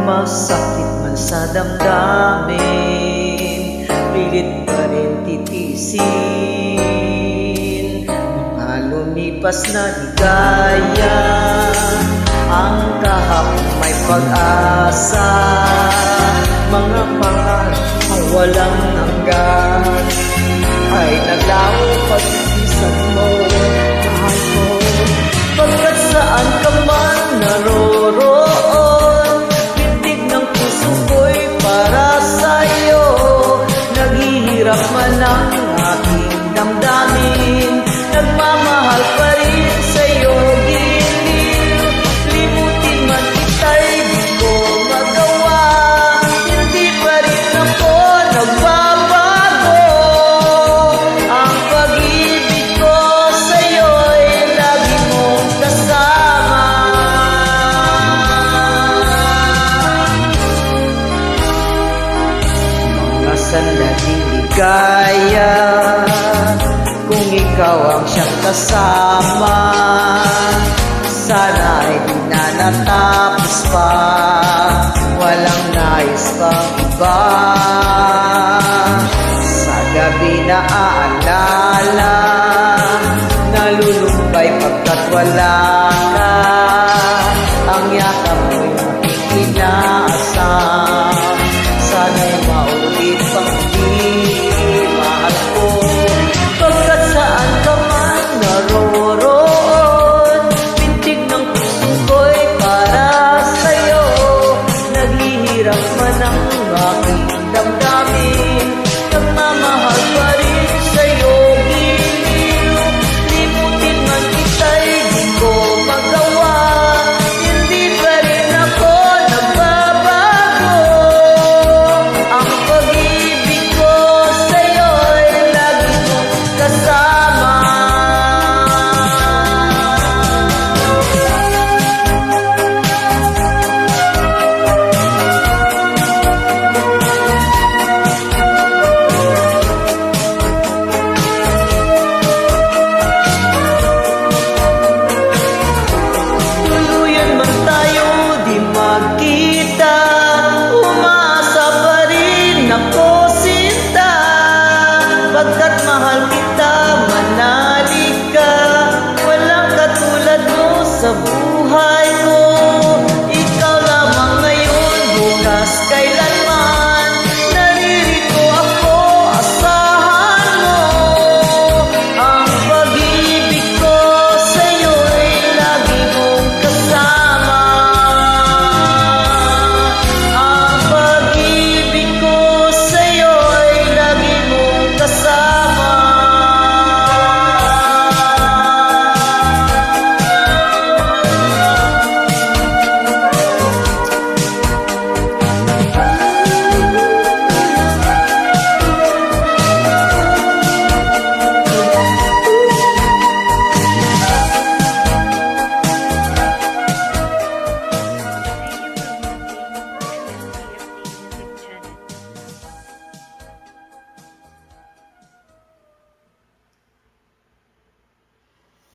Masakit man sa damdamin, pilit pa rin titisin. Mga lumipas na ligaya, ang kahapon may pag-asa. Mga pangarap ang walang hanggan ay naglaho pag-ibisan mo, mahal ko. Pagkat saan ka man naroroon, pintig ng puso ko'y para sa'yo. Naghihirap man ang aking damdamin, nagmamahal pa rin sa'yo, giliw. Limutin man kita'y di ko magawa, hindi pa rin ako nagbabago. Ang pag-ibig ko sa'yo'y lagi mong kasama. Mga sandaling ligaya, kung ikaw ang siyang kasama, sana ay di na natapos pa, walang nais pang iba. Sa gabi na aalala, nalulumbay pagkat wala ka. Ang yakap mo'y inaasam, sana'y maulit pang di mahal ko. Pagkat saan ka man naroroon, pintig ng puso ko'y para sa'yo. Naghihirap man ang aking damdamin, nagmamahal pa rin sa'yo, giliw. Limutin man kita'y di ko magawa, hindi pa rin ako nagbabago. Ang pag-ibig ko sa'yo'y lagi mong kasama. Tuluyan man tayo di magkita, umasa pa rin ako, sinta. Pagkat mahal kita,